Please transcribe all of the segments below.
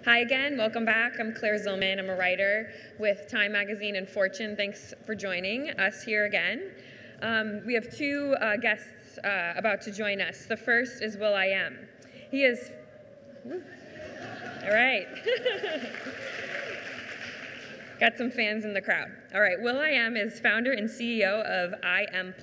Hi again, welcome back. I'm Claire Zillman. I'm a writer with Time Magazine and Fortune. Thanks for joining us here again. We have two guests about to join us. The first is Will.I.am. He is, all right. Got some fans in the crowd. All right, Will.I.am is founder and CEO of I.am+.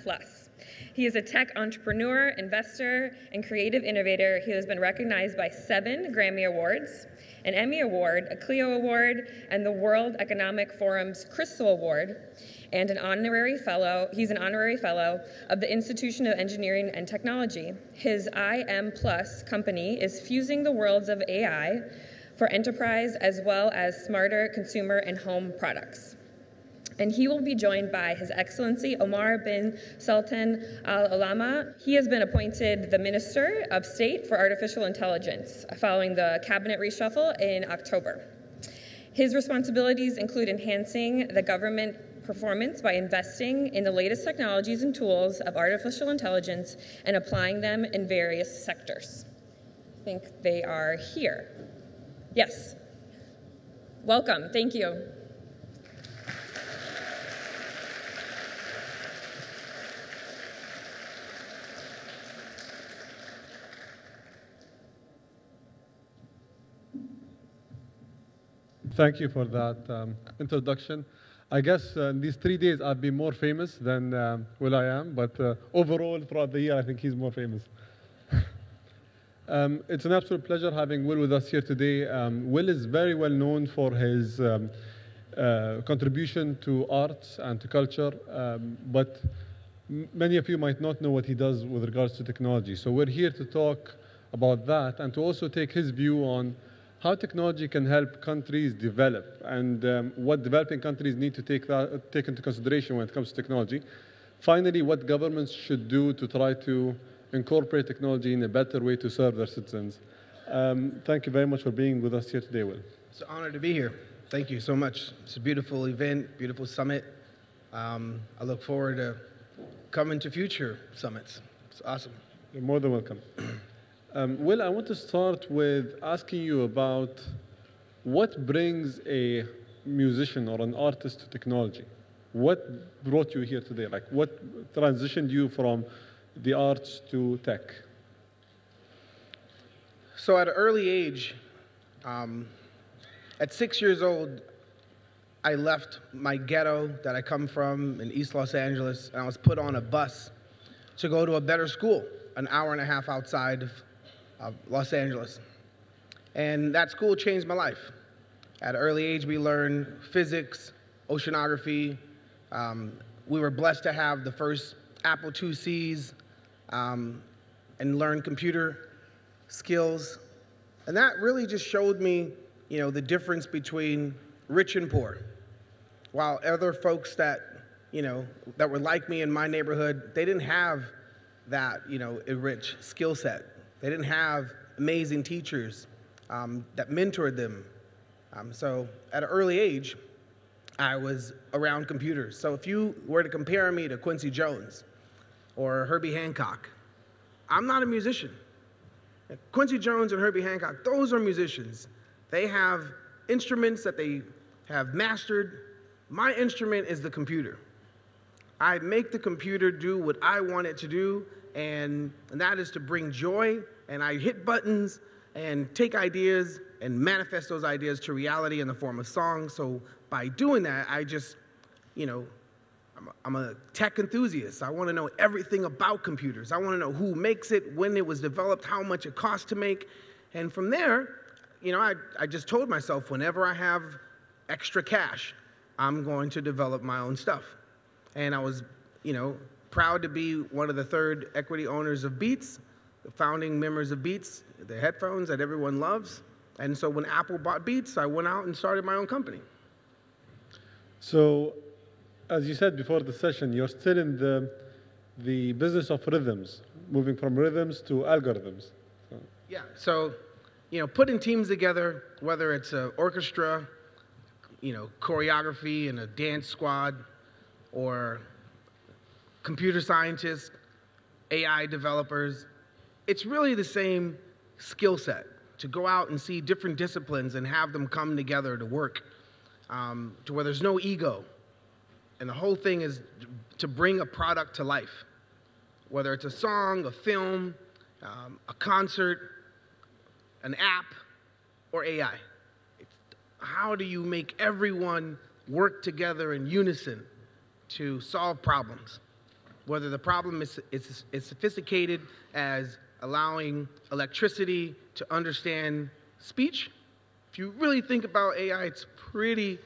He is a tech entrepreneur, investor, and creative innovator. He has been recognized by 7 Grammy Awards, an Emmy Award, a Clio Award, and the World Economic Forum's Crystal Award, and an honorary fellow. He's an honorary fellow of the Institution of Engineering and Technology. His I.am+ company is fusing the worlds of AI for enterprise as well as smarter consumer and home products. And he will be joined by His Excellency Omar bin Sultan Al Alama. He has been appointed the Minister of State for Artificial Intelligence following the cabinet reshuffle in October. His responsibilities include enhancing the government performance by investing in the latest technologies and tools of artificial intelligence and applying them in various sectors. I think they are here. Yes. Welcome. Thank you. Thank you for that introduction. I guess in these 3 days I've been more famous than Will.I.am, but overall throughout the year I think he's more famous. It's an absolute pleasure having Will with us here today. Will is very well known for his contribution to arts and to culture, but many of you might not know what he does with regards to technology. So we're here to talk about that and to also take his view on how technology can help countries develop and what developing countries need to take into consideration when it comes to technology. Finally, what governments should do to try to incorporate technology in a better way to serve their citizens. Thank you very much for being with us here today, Will. It's an honor to be here. Thank you so much. It's a beautiful event, beautiful summit. I look forward to coming to future summits. It's awesome. You're more than welcome. Will, I want to start with asking you about what brings a musician or an artist to technology? What brought you here today? Like, what transitioned you from the arts to tech? So at an early age, at 6 years old, I left my ghetto that I come from in East Los Angeles, and I was put on a bus to go to a better school, an hour and a half outside of Los Angeles. And that school changed my life. At an early age, we learned physics, oceanography. We were blessed to have the first Apple IICs and learn computer skills. And that really just showed me, the difference between rich and poor. While other folks that, that were like me in my neighborhood, they didn't have that, a rich skill set. They didn't have amazing teachers that mentored them. So at an early age, I was around computers. So if you were to compare me to Quincy Jones or Herbie Hancock, I'm not a musician. Quincy Jones and Herbie Hancock, those are musicians. They have instruments that they have mastered. My instrument is the computer. I make the computer do what I want it to do, and that is to bring joy, and I hit buttons and take ideas and manifest those ideas to reality in the form of songs. So by doing that, I just, I'm a tech enthusiast. I want to know everything about computers. I want to know who makes it, when it was developed, how much it costs to make. And from there, I just told myself, whenever I have extra cash, I'm going to develop my own stuff. And I was, proud to be one of the 3rd equity owners of Beats, the founding members of Beats, the headphones that everyone loves. And so when Apple bought Beats, I went out and started my own company. So, as you said before the session, you're still in the business of rhythms, moving from rhythms to algorithms. Yeah, so, putting teams together, whether it's an orchestra, choreography and a dance squad, or computer scientists, AI developers, it's really the same skill set. to go out and see different disciplines and have them come together to work, to where there's no ego. And the whole thing is to bring a product to life, whether it's a song, a film, a concert, an app, or AI. How do you make everyone work together in unison to solve problems? Whether the problem is sophisticated as allowing electricity to understand speech. If you really think about AI, it's pretty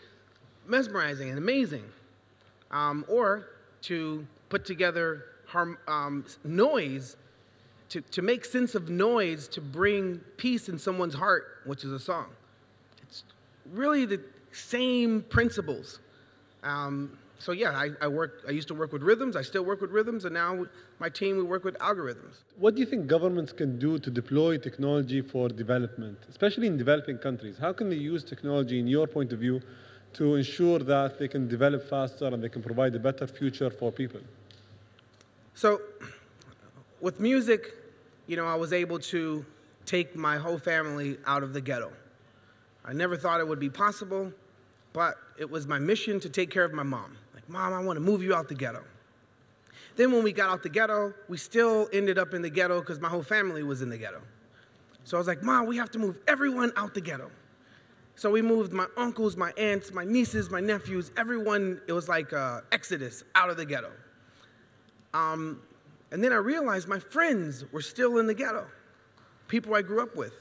mesmerizing and amazing. Or to put together noise, to make sense of noise, to bring peace in someone's heart, which is a song. It's really the same principles. So yeah, I used to work with rhythms, I still work with rhythms, and now my team, we work with algorithms. What do you think governments can do to deploy technology for development, especially in developing countries? How can they use technology, in your point of view, to ensure that they can develop faster and they can provide a better future for people? So with music, you know, I was able to take my whole family out of the ghetto. I never thought it would be possible, but it was my mission to take care of my mom. Like, Mom, I want to move you out the ghetto. Then when we got out the ghetto, we still ended up in the ghetto because my whole family was in the ghetto. So I was like, Mom, we have to move everyone out the ghetto. So we moved my uncles, my aunts, my nieces, my nephews, everyone. It was like exodus out of the ghetto. And then I realized my friends were still in the ghetto, people I grew up with.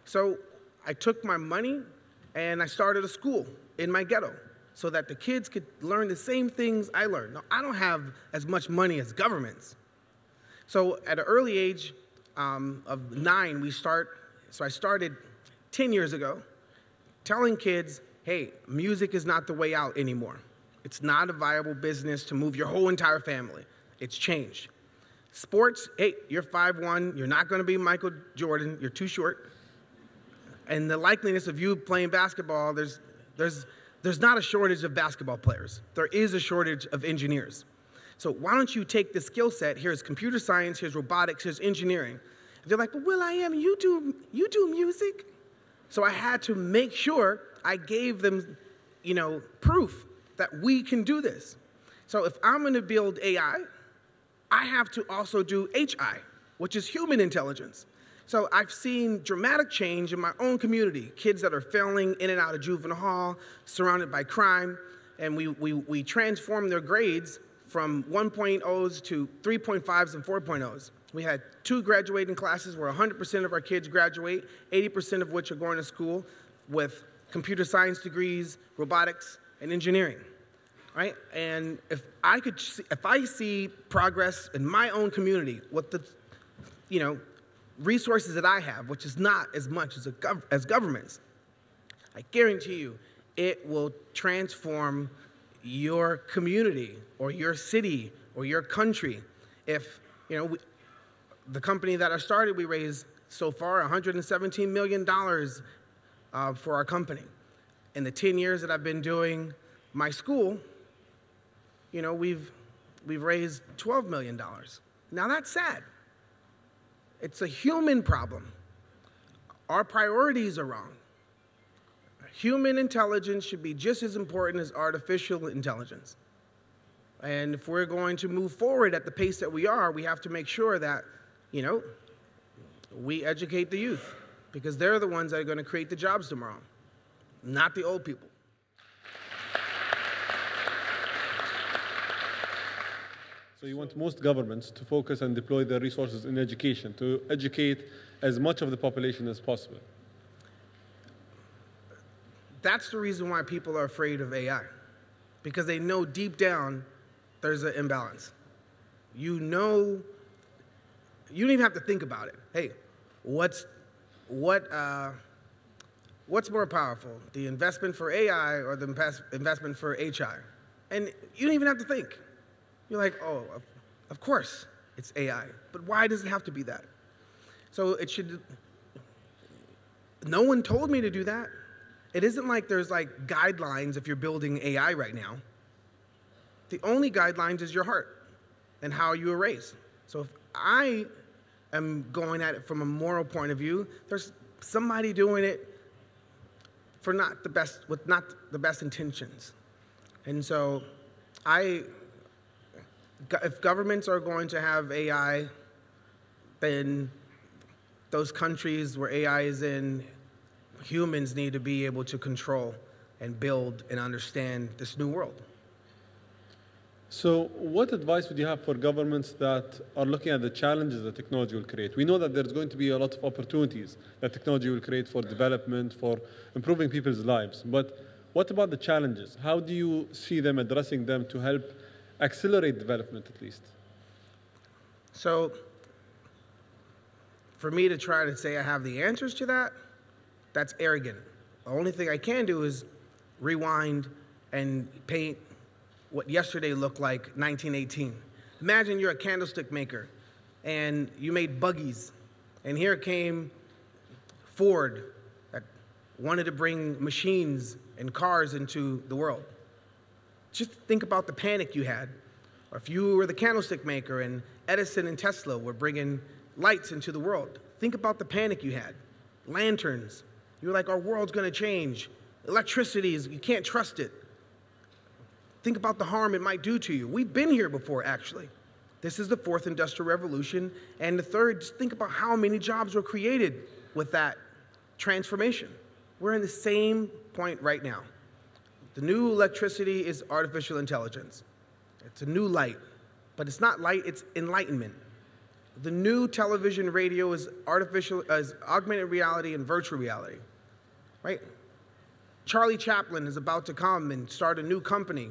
So I took my money and I started a school in my ghetto so that the kids could learn the same things I learned. Now, I don't have as much money as governments. So at an early age of 9, so I started 10 years ago telling kids, hey, music is not the way out anymore. It's not a viable business to move your whole entire family. It's changed. Sports, hey, you're 5'1", you're not gonna be Michael Jordan, you're too short. And the likeliness of you playing basketball, there's not a shortage of basketball players. There is a shortage of engineers. So why don't you take the skill set, here's computer science, here's robotics, here's engineering. And they're like, but Will.I.am, you do music? So I had to make sure I gave them, you know, proof that we can do this. So if I'm gonna build AI, I have to also do HI, which is human intelligence. So I've seen dramatic change in my own community, kids that are failing in and out of juvenile hall, surrounded by crime, and we transform their grades from 1.0s to 3.5s and 4.0s. We had 2 graduating classes where 100% of our kids graduate, 80% of which are going to school with computer science degrees, robotics, and engineering, right? And if I see progress in my own community with the, you know, resources that I have, which is not as much as governments, I guarantee you it will transform your community or your city or your country. If, you know, the company that I started, we raised so far $117 million for our company. In the 10 years that I've been doing my school, you know, we've raised $12 million. Now that's sad. It's a human problem. Our priorities are wrong. Human intelligence should be just as important as artificial intelligence. And if we're going to move forward at the pace that we are, we have to make sure that, you know, we educate the youth, because they're the ones that are going to create the jobs tomorrow, not the old people. So you want most governments to focus and deploy their resources in education, to educate as much of the population as possible. That's the reason why people are afraid of AI, because they know deep down there's an imbalance. You know, you don't even have to think about it. Hey, what's more powerful, the investment for AI or the investment for HI? And you don't even have to think. You're like, oh, of course it's AI, but why does it have to be that? So it should, no one told me to do that. It isn't like there's like guidelines if you're building AI right now. The only guidelines is your heart and how you were raised. So if I am going at it from a moral point of view, there's somebody doing it for not the best, with not the best intentions. And so if governments are going to have AI, then those countries where AI is in, humans need to be able to control and build and understand this new world. So what advice would you have for governments that are looking at the challenges that technology will create? We know that there's going to be a lot of opportunities that technology will create for development, for improving people's lives. But what about the challenges? How do you see them addressing them to help accelerate development at least? So for me to try to say I have the answers to that, that's arrogant. The only thing I can do is rewind and paint what yesterday looked like 1918. Imagine you're a candlestick maker and you made buggies, and here came Ford that wanted to bring machines and cars into the world. Just think about the panic you had. Or if you were the candlestick maker and Edison and Tesla were bringing lights into the world, think about the panic you had. Lanterns. You were like, our world's gonna change. Electricity, you can't trust it. Think about the harm it might do to you. We've been here before, actually. This is the fourth industrial revolution. And the third, just think about how many jobs were created with that transformation. We're in the same point right now. The new electricity is artificial intelligence. It's a new light, but it's not light, it's enlightenment. The new television radio is augmented reality and virtual reality, right? Charlie Chaplin is about to come and start a new company,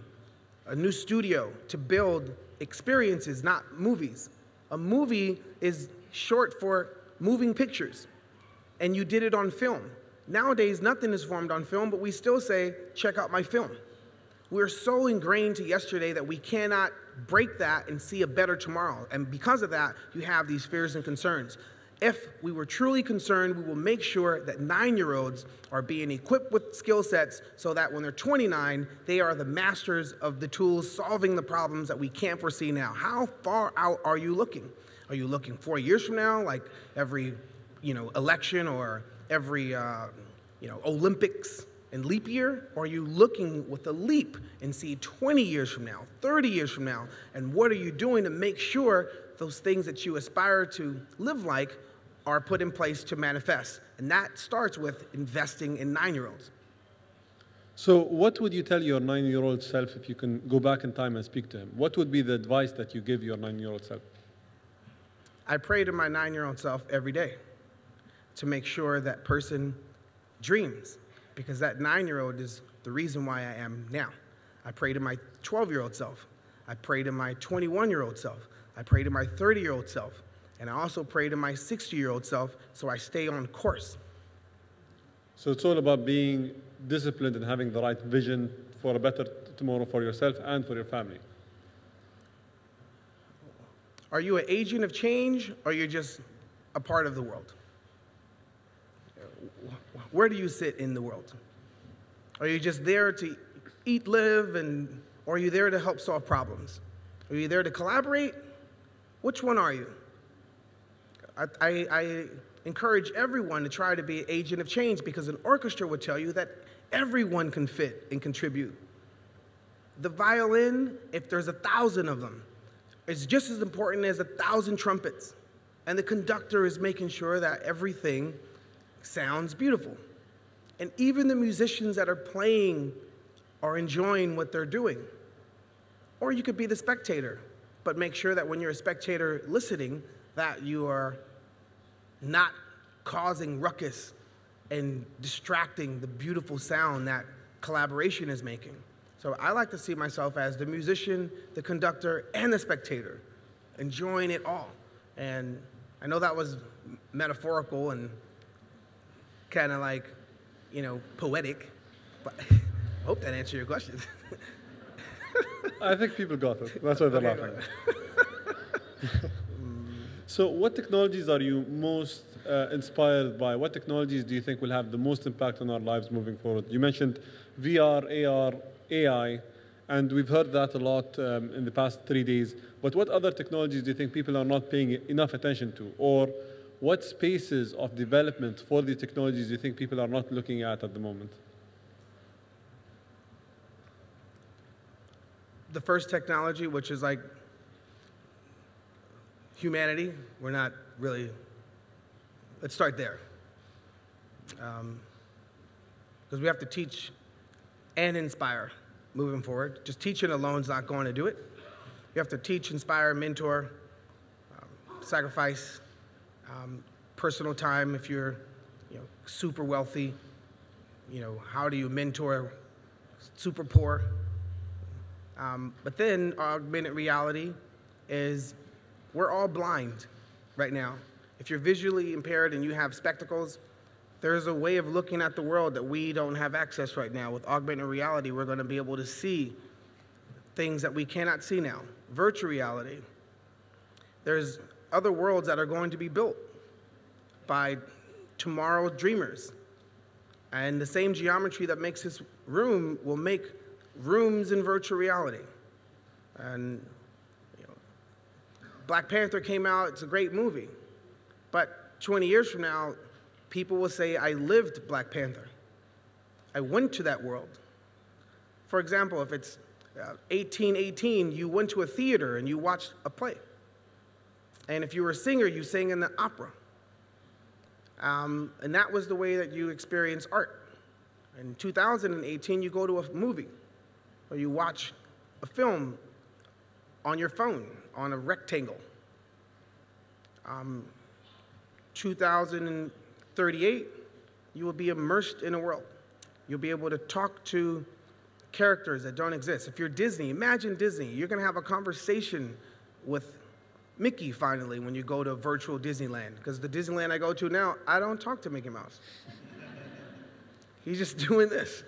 a new studio to build experiences, not movies. A movie is short for moving pictures, and you did it on film. Nowadays, nothing is formed on film, but we still say, check out my film. We're so ingrained to yesterday that we cannot break that and see a better tomorrow. And because of that, you have these fears and concerns. If we were truly concerned, we will make sure that 9-year-olds are being equipped with skill sets so that when they're 29, they are the masters of the tools solving the problems that we can't foresee now. How far out are you looking? Are you looking 4 years from now, like every election or every Olympics and leap year? Or are you looking with a leap and see 20 years from now, 30 years from now? And what are you doing to make sure those things that you aspire to live like are put in place to manifest? And that starts with investing in 9-year-olds. So what would you tell your 9-year-old self if you can go back in time and speak to him? What would be the advice that you give your 9-year-old self? I pray to my 9-year-old self every day to make sure that person dreams, because that 9-year-old is the reason why I am now. I pray to my 12-year-old self. I pray to my 21-year-old self. I pray to my 30-year-old self. And I also pray to my 60-year-old self so I stay on course. So it's all about being disciplined and having the right vision for a better tomorrow for yourself and for your family. Are you an agent of change, or you're just a part of the world? Where do you sit in the world? Are you just there to eat, live, or are you there to help solve problems? Are you there to collaborate? Which one are you? I encourage everyone to try to be an agent of change, because an orchestra would tell you that everyone can fit and contribute. The violin, if there's 1,000 of them, is just as important as 1,000 trumpets. And the conductor is making sure that everything sounds beautiful. And even the musicians that are playing are enjoying what they're doing. Or you could be the spectator, but make sure that when you're a spectator listening, that you are not causing ruckus and distracting the beautiful sound that collaboration is making. So I like to see myself as the musician, the conductor, and the spectator, enjoying it all. And I know that was metaphorical and kind of like, poetic, but I hope that answered your question. I think people got it. That's why they're laughing. So what technologies are you most inspired by? What technologies do you think will have the most impact on our lives moving forward? You mentioned VR, AR, AI, and we've heard that a lot in the past 3 days. But what other technologies do you think people are not paying enough attention to? Or what spaces of development for the technologies do you think people are not looking at the moment? The first technology, which is like humanity, we're not really, let's start there. Because we have to teach and inspire moving forward. Just teaching alone is not going to do it. You have to teach, inspire, mentor, sacrifice, personal time if you're super wealthy. How do you mentor super poor? But then augmented reality is we're all blind right now. If you're visually impaired and you have spectacles, there's a way of looking at the world that we don't have access right now. With augmented reality, we're going to be able to see things that we cannot see now. Virtual reality. There's other worlds that are going to be built by tomorrow dreamers. And the same geometry that makes this room will make rooms in virtual reality. And Black Panther came out, it's a great movie. But 20 years from now, people will say, I lived Black Panther. I went to that world. For example, if it's 1818, you went to a theater and you watched a play. And if you were a singer, you sang in the opera. And that was the way that you experienced art. In 2018, you go to a movie, or you watch a film on your phone, on a rectangle. 2038, you will be immersed in a world. You'll be able to talk to characters that don't exist. If you're Disney, imagine Disney. You're going to have a conversation with Mickey finally when you go to virtual Disneyland. Because the Disneyland I go to now, I don't talk to Mickey Mouse. He's just doing this.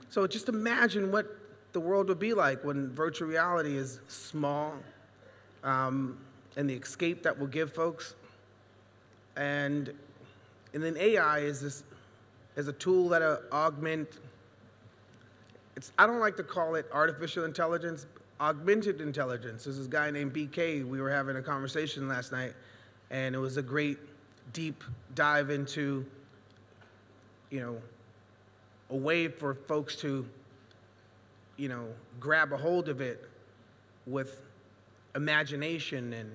So just imagine what the world would be like when virtual reality is small, and the escape that will give folks. And then AI is a tool that augment. I don't like to call it artificial intelligence. Augmented intelligence. There's this guy named BK. We were having a conversation last night, and it was a great deep dive into, a way for folks to, grab a hold of it with imagination, and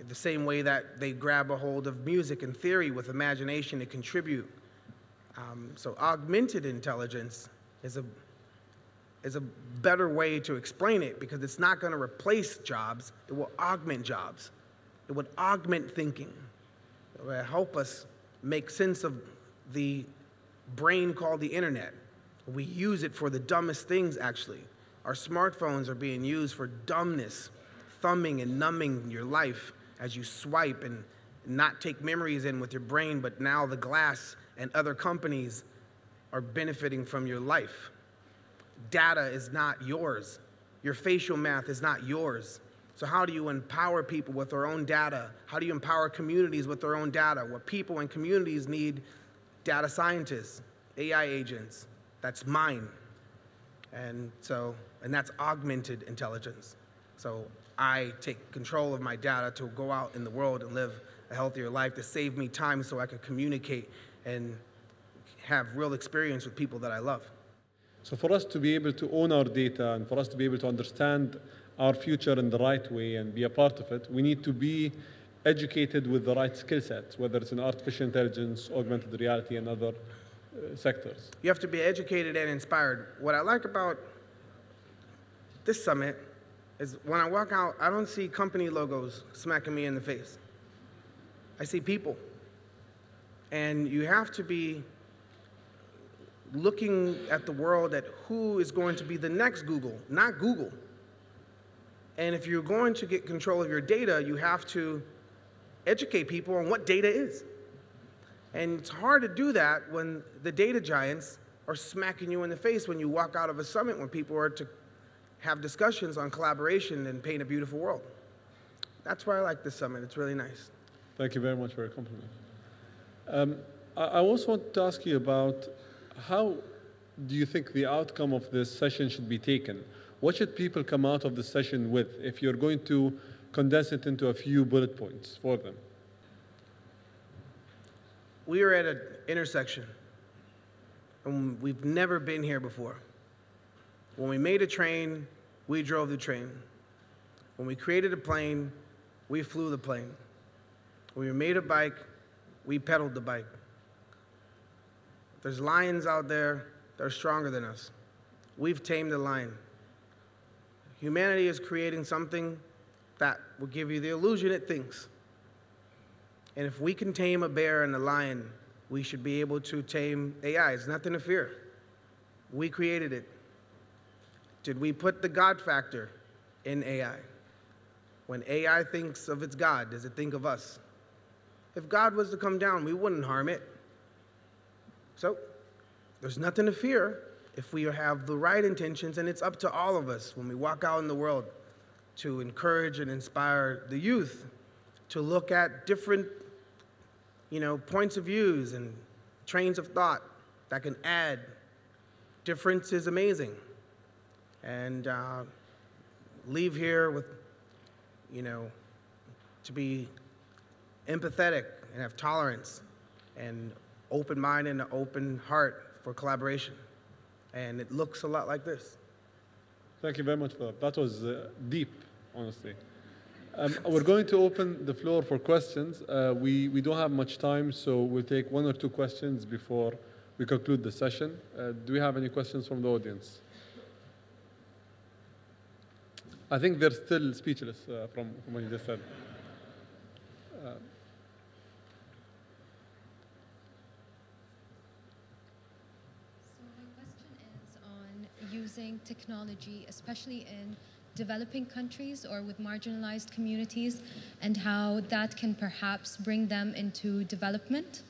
the same way that they grab a hold of music and theory with imagination to contribute. So augmented intelligence is a better way to explain it, because it's not going to replace jobs. It will augment jobs. It would augment thinking. It will help us make sense of the brain called the internet. We use it for the dumbest things, actually. Our smartphones are being used for dumbness, thumbing and numbing your life as you swipe and not take memories in with your brain, but now the glass and other companies are benefiting from your life. Data is not yours. Your facial math is not yours. So how do you empower people with their own data? How do you empower communities with their own data? What people and communities need: data scientists, AI agents. That's mine. And that's augmented intelligence. So I take control of my data to go out in the world and live a healthier life, to save me time so I can communicate and have real experience with people that I love. So for us to be able to own our data and for us to be able to understand our future in the right way and be a part of it, we need to be educated with the right skill sets, whether it's in artificial intelligence, augmented reality, and other sectors. You have to be educated and inspired. What I like about this summit is when I walk out, I don't see company logos smacking me in the face. I see people. And you have to be looking at the world at who is going to be the next Google, not Google. And if you're going to get control of your data, you have to educate people on what data is. And it's hard to do that when the data giants are smacking you in the face when you walk out of a summit when people are to have discussions on collaboration and paint a beautiful world. That's why I like this summit. It's really nice. Thank you very much for your compliment. I also want to ask you about how do you think the outcome of this session should be taken? What should people come out of the session with if you're going to condense it into a few bullet points for them? We are at an intersection, and we've never been here before. When we made a train, we drove the train. When we created a plane, we flew the plane. When we made a bike, we pedaled the bike. There's lions out there that are stronger than us. We've tamed the lion. Humanity is creating something that will give you the illusion it thinks. And if we can tame a bear and a lion, we should be able to tame AI. It's nothing to fear. We created it. Did we put the God factor in AI? When AI thinks of its God, does it think of us? If God was to come down, we wouldn't harm it. So there's nothing to fear if we have the right intentions, and it's up to all of us when we walk out in the world to encourage and inspire the youth to look at different, points of views and trains of thought that can add. Difference is amazing. And leave here with, to be empathetic and have tolerance and open mind and an open heart for collaboration. And it looks a lot like this. Thank you very much for that. That was deep, honestly. We're going to open the floor for questions. We don't have much time, so we'll take one or two questions before we conclude the session. Do we have any questions from the audience? I think they're still speechless from what you just said. Using technology, especially in developing countries or with marginalized communities, and how that can perhaps bring them into development?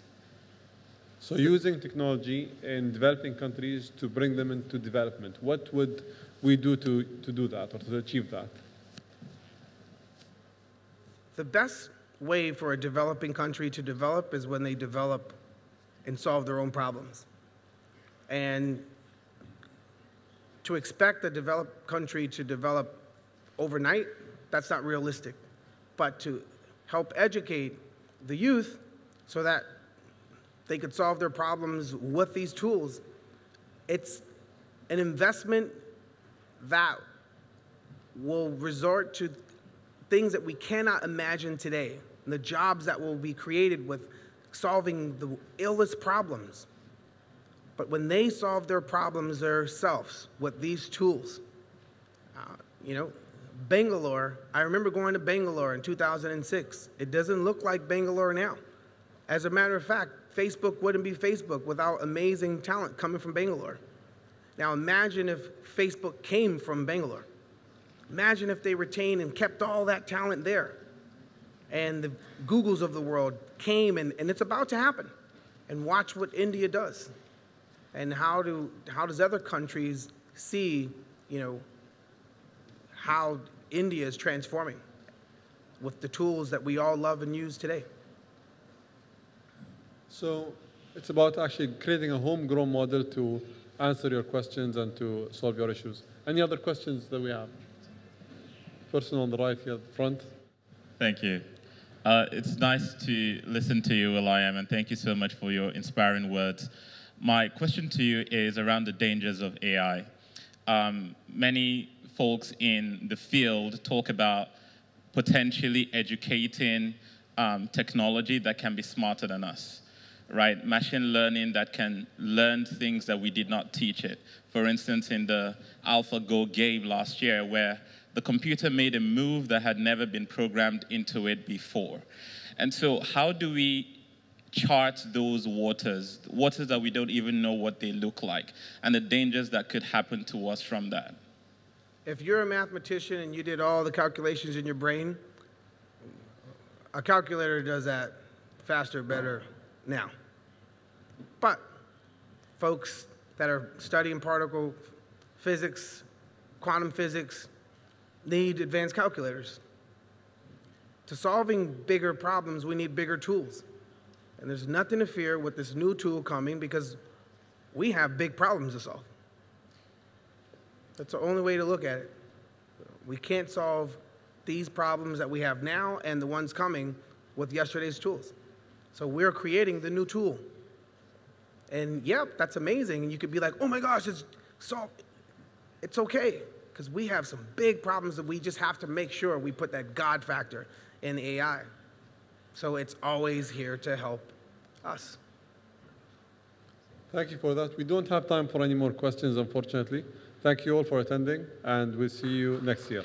So using technology in developing countries to bring them into development, what would we do to do that or to achieve that? The best way for a developing country to develop is when they develop and solve their own problems. And to expect a developed country to develop overnight, that's not realistic. But to help educate the youth so that they could solve their problems with these tools, it's an investment that will resort to things that we cannot imagine today, and the jobs that will be created with solving the illest problems. But when they solve their problems themselves with these tools, Bangalore, I remember going to Bangalore in 2006. It doesn't look like Bangalore now. As a matter of fact, Facebook wouldn't be Facebook without amazing talent coming from Bangalore. Now imagine if Facebook came from Bangalore. Imagine if they retained and kept all that talent there. And the Googles of the world came, and it's about to happen. And watch what India does. And how does other countries see, how India is transforming with the tools that we all love and use today? So it's about actually creating a homegrown model to answer your questions and to solve your issues. Any other questions that we have? Person on the right here at the front. Thank you. It's nice to listen to you, Will.I.am, and thank you so much for your inspiring words. My question to you is around the dangers of AI. Many folks in the field talk about potentially educating technology that can be smarter than us, right? Machine learning that can learn things that we did not teach it. For instance, in the AlphaGo game last year, where the computer made a move that had never been programmed into it before. And so how do we chart those waters that we don't even know what they look like, and the dangers that could happen to us from that? If you're a mathematician and you did all the calculations in your brain, a calculator does that faster, better now. But folks that are studying particle physics, quantum physics, need advanced calculators. To solving bigger problems, we need bigger tools. And there's nothing to fear with this new tool coming, because we have big problems to solve. That's the only way to look at it. We can't solve these problems that we have now and the ones coming with yesterday's tools. So we're creating the new tool. And yep, that's amazing. And you could be like, oh my gosh, it's okay. Because we have some big problems that we just have to make sure we put that God factor in AI. So it's always here to help us. Thank you for that. We don't have time for any more questions, unfortunately. Thank you all for attending, and we'll see you next year.